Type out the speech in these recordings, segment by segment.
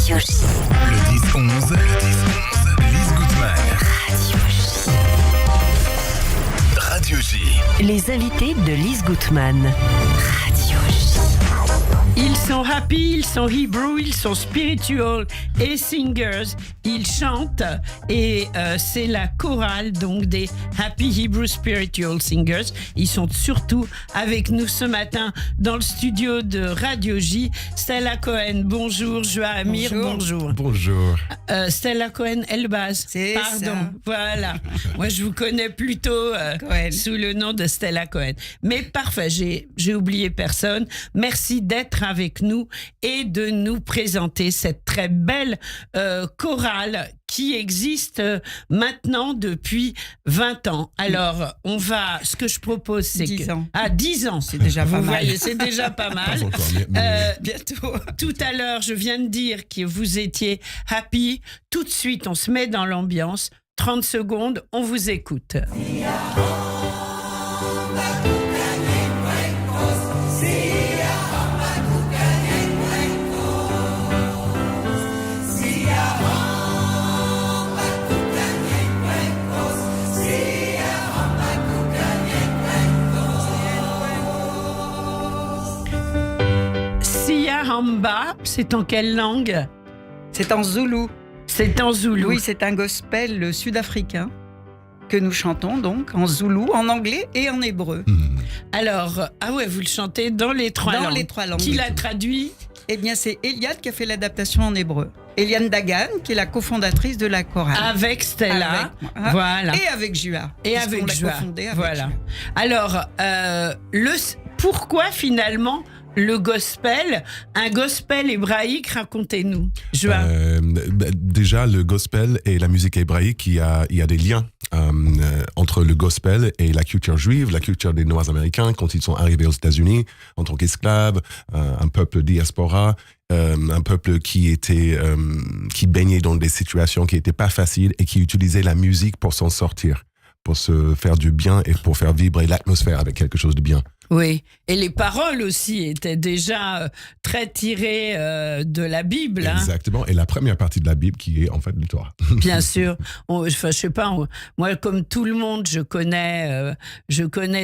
Radio J. Le 10-11, Lise Goutman. Radio J. Les invités de Lise Goutman. Radio J. Ils sont happy, ils sont Hebrew, ils sont spiritual et singers. Ils chantent et c'est la chorale donc des Happy Hebrew Spiritual Singers. Ils sont surtout avec nous ce matin dans le studio de Radio J. Stella Cohen, bonjour. Joa Amir, bonjour. Bonjour. Stella Cohen Elbaz. C'est Pardon. ça. Voilà. Moi, je vous connais plutôt sous le nom de Stella Cohen. Mais parfait, j'ai oublié personne. Merci d'être avec nous et de nous présenter cette très belle chorale qui existe maintenant depuis 20 ans. Alors, ce que je propose, c'est 10 ans. 10 ans. C'est déjà pas Vous mal. voyez, c'est déjà pas mal. Pas encore, mais Bientôt. Tout à l'heure, je viens de dire que vous étiez happy. Tout de suite, on se met dans l'ambiance. 30 secondes, on vous écoute. Sia Hamba, c'est en quelle langue? C'est en zoulou. C'est en zoulou. Oui, c'est un gospel sud-africain que nous chantons donc en zoulou, en anglais et en hébreu. Alors, vous le chantez dans les trois Dans langues. les trois langues. Qui l'a traduit? Eh bien, c'est Eliane qui a fait l'adaptation en hébreu. Eliane Dagan, qui est la cofondatrice de la chorale. Avec Stella. Avec moi. Voilà. Et avec Jua. Et puisqu'on avec l'a Joa. cofondée avec Voilà. Jua. Alors, pourquoi finalement le gospel, un gospel hébraïque, racontez-nous. Joa. Déjà, le gospel et la musique hébraïque, il y a des liens entre le gospel et la culture juive, la culture des Noirs américains quand ils sont arrivés aux États-Unis en tant qu'esclaves, un peuple diaspora, un peuple qui baignait dans des situations qui n'étaient pas faciles et qui utilisait la musique pour s'en sortir, pour se faire du bien et pour faire vibrer l'atmosphère avec quelque chose de bien. Oui, et les paroles aussi étaient déjà très tirées de la Bible. Hein. Exactement, et la première partie de la Bible qui est en fait le Torah. Bien sûr. Je sais pas, moi comme tout le monde, je connais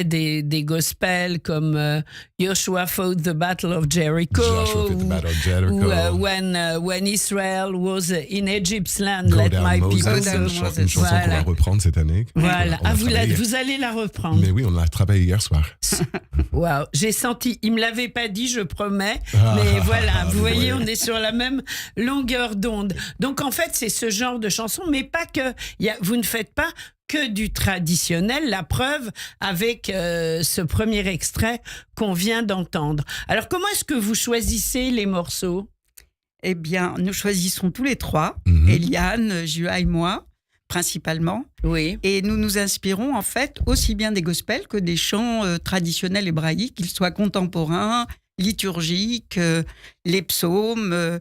des gospels comme Joshua fought the Battle of Jericho, Joshua fought the Battle of Jericho. ou when Israel was in Egypt's land, Go let Down my Moses, people Go Down go. Moses. une chanson qu'on Voilà. va reprendre cette année. Voilà. On a travaillé. Vous allez la reprendre. Mais oui, on l'a travaillé hier soir. Waouh, j'ai senti, il me l'avait pas dit, je promets, mais voilà, vous voyez, on est sur la même longueur d'onde. Donc en fait, c'est ce genre de chanson, mais pas que, vous ne faites pas que du traditionnel, la preuve avec ce premier extrait qu'on vient d'entendre. Alors comment est-ce que vous choisissez les morceaux? Eh bien, nous choisissons tous les trois, Mhm. Eliane, Jua et moi, principalement. Oui. Et nous nous inspirons en fait aussi bien des gospels que des chants traditionnels hébraïques, qu'ils soient contemporains, liturgiques, les psaumes,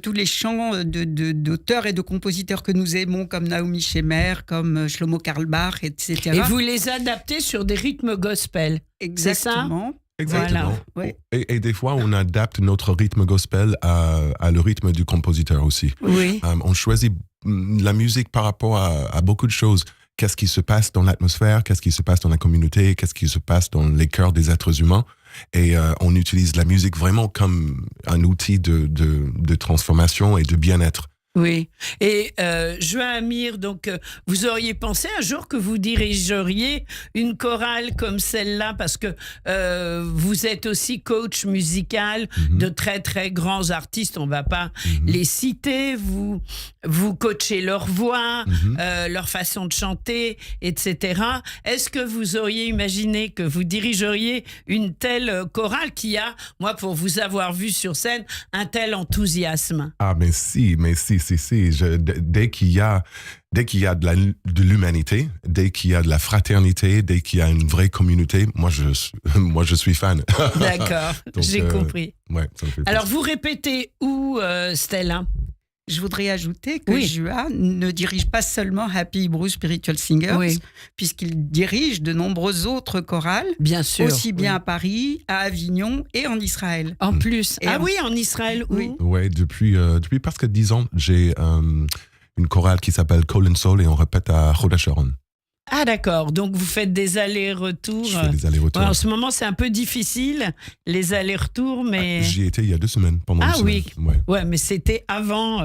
tous les chants d'auteurs et de compositeurs que nous aimons, comme Naomi Shemer, comme Shlomo Carlebach, etc. Et vous les adaptez sur des rythmes gospel. Exactement. Exactement. Voilà. Et des fois, on adapte notre rythme gospel à le rythme du compositeur aussi. Oui. On choisit la musique par rapport à beaucoup de choses. Qu'est-ce qui se passe dans l'atmosphère, qu'est-ce qui se passe dans la communauté, qu'est-ce qui se passe dans les cœurs des êtres humains. Et on utilise la musique vraiment comme un outil de transformation et de bien-être. Oui. Et Joa Amir, donc vous auriez pensé un jour que vous dirigeriez une chorale comme celle-là, parce que vous êtes aussi coach musical de très très grands artistes, on va pas les citer, vous coachez leur voix, leur façon de chanter, etc. Est-ce que vous auriez imaginé que vous dirigeriez une telle chorale qui a, moi pour vous avoir vu sur scène, un tel enthousiasme? Ah, mais si. Dès qu'il y a de l'humanité, dès qu'il y a de la fraternité, dès qu'il y a une vraie communauté, moi je suis fan. D'accord, Donc, j'ai compris. Ouais, ça me fait Alors vous répétez où, Stella? je voudrais ajouter que Oui. Jua ne dirige pas seulement Happy Hebrew Spiritual Singers, Oui. puisqu'il dirige de nombreuses autres chorales, Bien sûr. aussi bien oui. à Paris, à Avignon et en Israël. En plus. Et Ah en- oui, en Israël, où Oui. Ouais, depuis presque 10 ans, j'ai une chorale qui s'appelle Call and Soul et on répète à Chodesh Sharon. Ah d'accord, donc vous faites des allers-retours. Je fais des allers-retours. Ouais, en ce moment, c'est un peu difficile, les allers-retours, mais... J'y étais il y a 2 semaines, pendant Ah une semaine. oui. Ouais, mais c'était avant.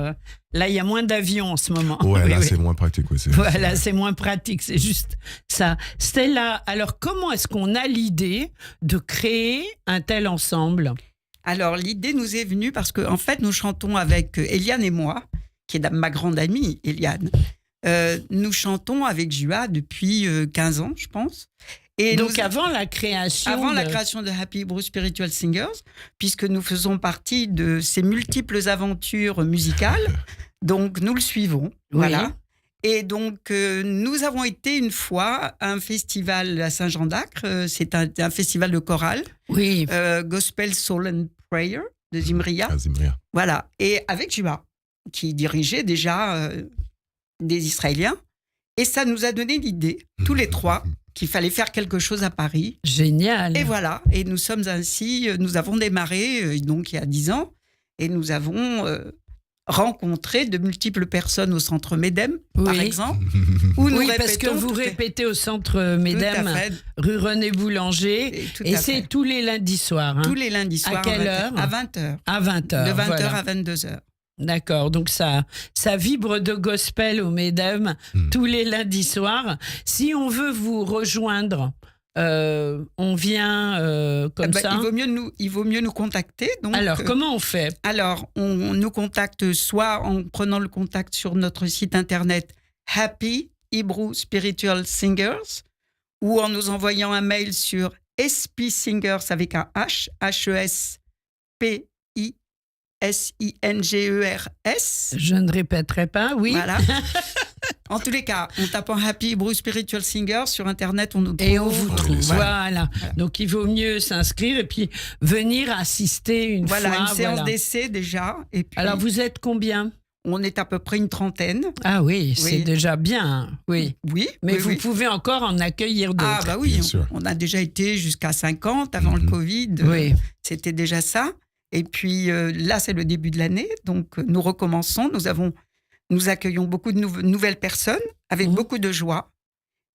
Là, il y a moins d'avions en ce moment. Ouais, Oui, là, oui. c'est moins pratique. Ouais, Voilà, c'est moins pratique, c'est juste ça. Stella, alors comment est-ce qu'on a l'idée de créer un tel ensemble? Alors, l'idée nous est venue parce qu'en fait, nous chantons avec Eliane et moi, qui est ma grande amie, Eliane. Nous chantons avec Jua depuis 15 ans, je pense. Et Donc nous- avant la création avant la de- création de Happy Hebrew Spiritual Singers, puisque nous faisons partie de ces multiples aventures musicales, donc nous le suivons. Voilà. Et donc, nous avons été une fois à un festival à Saint-Jean-d'Acre. C'est un festival de chorale, Oui, Gospel Soul and Prayer de Zimria. Zimria. Voilà. Et avec Jua, qui dirigeait déjà des Israéliens. Et ça nous a donné l'idée, tous les trois, qu'il fallait faire quelque chose à Paris. génial. Et voilà. Et nous sommes ainsi, nous avons démarré donc il y a 10 ans. Et nous avons rencontré de multiples personnes au centre Médem, par Oui. exemple. Où nous Oui, parce que répétons vous toutes les- répétez au centre Tout Médem, à fait. rue René Boulanger, Et tout et à c'est fait. tous les lundis soirs, hein, Tous les lundis soirs. quelle heure À 20h. à 20h. De 20h à 22h. D'accord, donc ça vibre de gospel au Médem tous les lundis soirs. Si on veut vous rejoindre, on vient comme ça. Il vaut mieux nous contacter. Donc, Alors, comment on fait? Alors, on nous contacte soit en prenant le contact sur notre site internet Happy Hebrew Spiritual Singers ou en nous envoyant un mail sur spsingers avec un H, HESPISINGERS. Je ne répéterai pas, oui. Voilà. En tous les cas, en tapant Happy Hebrew Spiritual Singers sur internet, on nous trouve. Et on vous trouve. Voilà. Voilà. Donc, il vaut mieux s'inscrire et puis venir assister une Voilà, fois. une séance voilà. d'essai déjà. Et puis, Alors, vous êtes combien? on est à peu près une trentaine. Ah oui, c'est Oui. déjà bien. Oui. Oui. Mais oui, vous oui. pouvez encore en accueillir d'autres. Ah bah oui, Bien sûr. on a déjà été jusqu'à 50 avant le Covid. Oui. C'était déjà ça. Et puis là, c'est le début de l'année. Donc nous recommençons. Nous accueillons beaucoup de nouvelles personnes avec beaucoup de joie.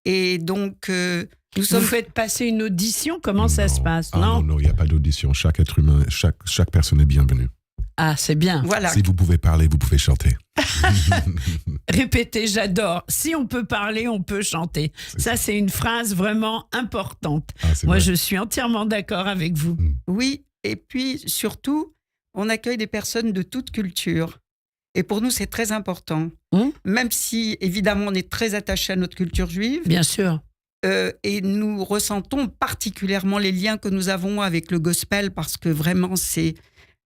Et donc nous Vous sommes... faites passer une audition? Comment ça se passe? Non, il n'y a pas d'audition. Chaque être humain, chaque personne est bienvenue. Ah, c'est bien. Voilà. Si vous pouvez parler, vous pouvez chanter. Répétez, j'adore. Si on peut parler, on peut chanter. Ça, c'est une phrase vraiment importante. Ah, c'est Moi, vrai. je suis entièrement d'accord avec vous. Oui. Et puis surtout, on accueille des personnes de toute culture. Et pour nous, c'est très important. Même si, évidemment, on est très attaché à notre culture juive. Bien sûr. Et nous ressentons particulièrement les liens que nous avons avec le gospel parce que vraiment, c'est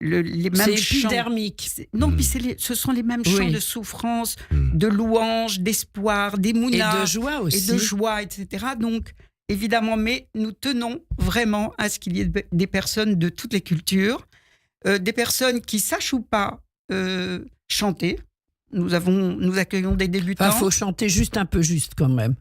les mêmes C'est chants. épidermique. Non, puis ce sont les mêmes chants Oui. de souffrance, de louange, d'espoir, Et d'émouna de joie aussi. et de joie, etc. Donc, évidemment, mais nous tenons vraiment à ce qu'il y ait des personnes de toutes les cultures, des personnes qui sachent ou pas chanter. Nous accueillons des débutants. Enfin, faut chanter juste un peu juste quand même.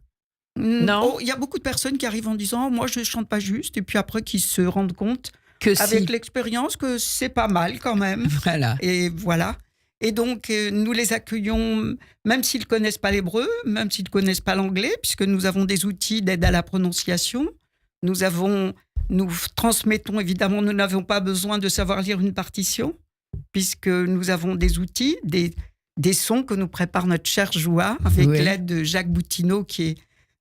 Non. Il y a beaucoup de personnes qui arrivent en disant « moi, je ne chante pas juste », et puis après, qui se rendent compte, Que avec si. l'expérience, que c'est pas mal quand même. Voilà. Et voilà. Et donc, nous les accueillons, même s'ils ne connaissent pas l'hébreu, même s'ils ne connaissent pas l'anglais, puisque nous avons des outils d'aide à la prononciation. Nous transmettons, évidemment, nous n'avons pas besoin de savoir lire une partition, puisque nous avons des outils, des sons que nous prépare notre cher Joua, avec Oui. l'aide de Jacques Boutineau, qui est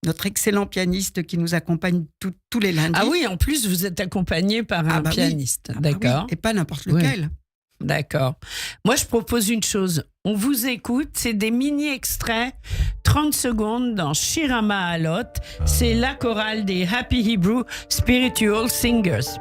notre excellent pianiste qui nous accompagne tous les lundis. Ah oui, en plus, vous êtes accompagné par un bah oui. pianiste. Ah bah oui, D'accord. et pas n'importe Oui. lequel. D'accord. Moi, je propose une chose. On vous écoute. C'est des mini-extraits, 30 secondes dans Shirama Alot. C'est la chorale des Happy Hebrew Spiritual Singers.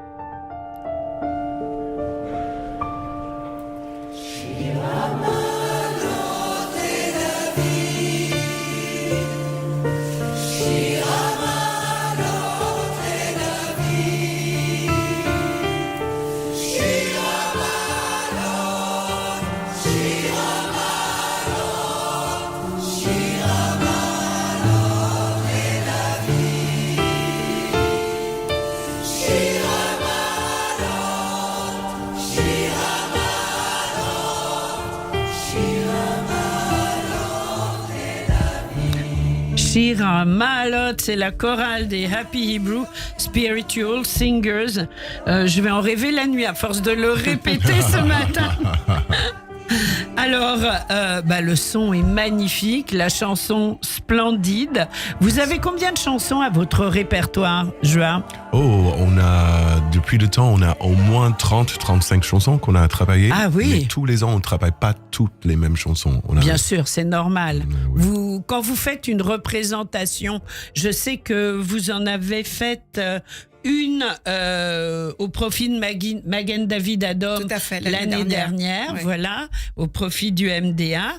Shirama Shira Maalot, c'est la chorale des Happy Hebrew Spiritual Singers. Je vais en rêver la nuit à force de le répéter ce matin. Alors, le son est magnifique, la chanson splendide. Vous avez combien de chansons à votre répertoire, Joa? Depuis le temps, on a au moins 30-35 chansons qu'on a travaillées. Ah oui. Mais tous les ans, on ne travaille pas toutes les mêmes chansons. Bien sûr, c'est normal. Oui. Quand vous faites une représentation, je sais que vous en avez fait une au profit de Magen David Adom l'année dernière, ouais. Voilà, au profit du MDA.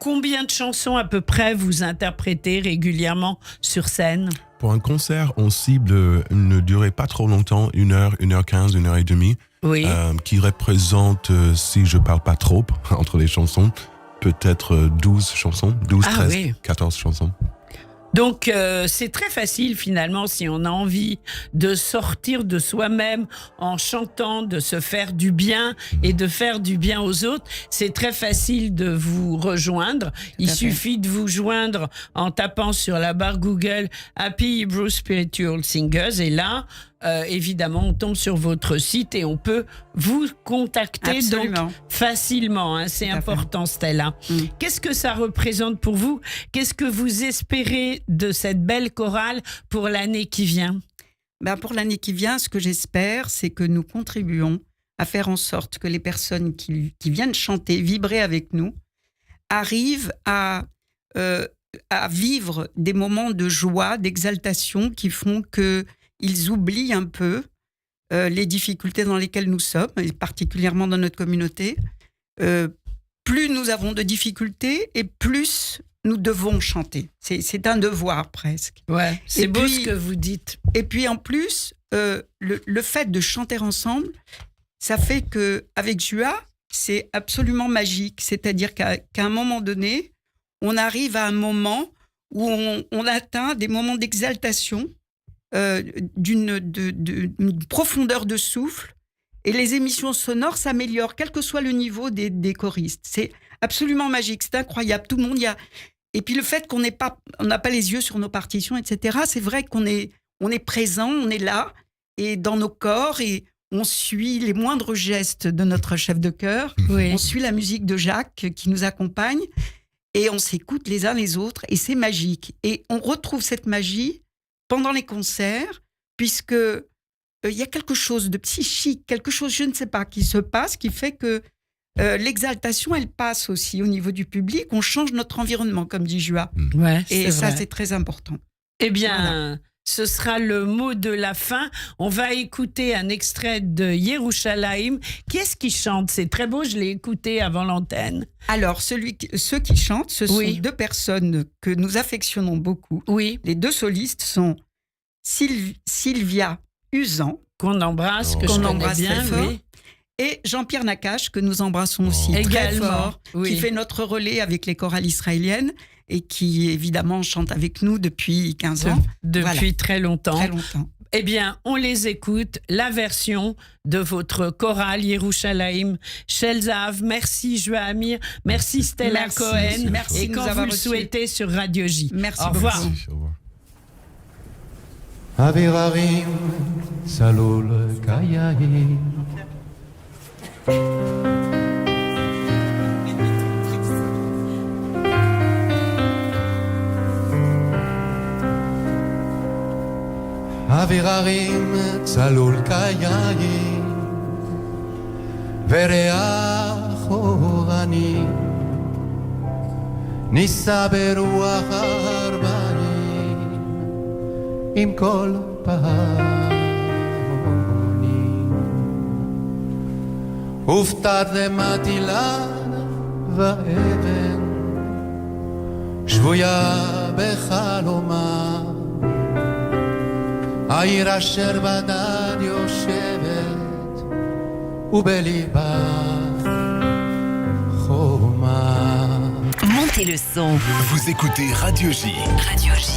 Combien de chansons à peu près vous interprétez régulièrement sur scène? Pour un concert, on cible une durée pas trop longtemps, 1 heure, 1h15, 1h30, Oui. qui représente, si je parle pas trop entre les chansons, peut-être 12 chansons, 12, 13, oui. 14 chansons. Donc, c'est très facile finalement si on a envie de sortir de soi-même en chantant, de se faire du bien et de faire du bien aux autres. C'est très facile de vous rejoindre. Il suffit de vous joindre en tapant sur la barre Google Happy Hebrew Spiritual Singers et là, évidemment, on tombe sur votre site et on peut vous contacter donc facilement. Hein, c'est important, Stella. Qu'est-ce que ça représente pour vous? Qu'est-ce que vous espérez de cette belle chorale pour l'année qui vient? Pour l'année qui vient, ce que j'espère, c'est que nous contribuons à faire en sorte que les personnes qui viennent chanter, vibrer avec nous, arrivent à vivre des moments de joie, d'exaltation qui font qu'ils oublient un peu les difficultés dans lesquelles nous sommes, et particulièrement dans notre communauté. Plus nous avons de difficultés et plus nous devons chanter. C'est un devoir presque. Ouais, c'est beau ce que vous dites. Et puis en plus, le fait de chanter ensemble, ça fait qu'avec Joa, c'est absolument magique. C'est-à-dire qu'à un moment donné, on arrive à un moment où on atteint des moments d'exaltation, d'une profondeur de souffle, et les émissions sonores s'améliorent, quel que soit le niveau des choristes. C'est absolument magique, c'est incroyable. Tout le monde y a... Et puis le fait qu'on n'a pas les yeux sur nos partitions, etc., c'est vrai qu'on est présent, on est là, et dans nos corps, et on suit les moindres gestes de notre chef de chœur, on suit la musique de Jacques qui nous accompagne, et on s'écoute les uns les autres, et c'est magique. Et on retrouve cette magie pendant les concerts, puisque il y a quelque chose de psychique, quelque chose, je ne sais pas, qui se passe, qui fait que l'exaltation, elle passe aussi au niveau du public. On change notre environnement, comme dit Joa. Ouais, et ça, c'est très important. Eh bien, ce sera le mot de la fin. On va écouter un extrait de Yerushalayim. Qui est-ce qui chante? C'est très beau, je l'ai écouté avant l'antenne. Alors, ceux qui chantent, ce sont deux personnes que nous affectionnons beaucoup. Oui. Les deux solistes sont Sylvia Usan, qu'on embrasse, que je connais bien, très fort, et Jean-Pierre Nakache, que nous embrassons aussi très fort, qui fait notre relais avec les chorales israéliennes et qui, évidemment, chante avec nous depuis 15 ans. Depuis très longtemps. Très longtemps. Eh bien, on les écoute, la version de votre chorale Yerushalayim Shel Zahav. Merci Joa Amir, merci Stella Cohen. Merci et quand vous le souhaitez sur Radio J. Merci au revoir. Merci, au revoir. אוויר הרים צלול כיין אוויר הרים צלול כיין וריח אורני נישא ברוח ארבעים עם כל פעמונים ובתרדמת אילן ואבן שבויה בחלומה העיר אשר בדד יושבת ובליבה חומה. Montez le son. Vous écoutez Radio J. Radio J.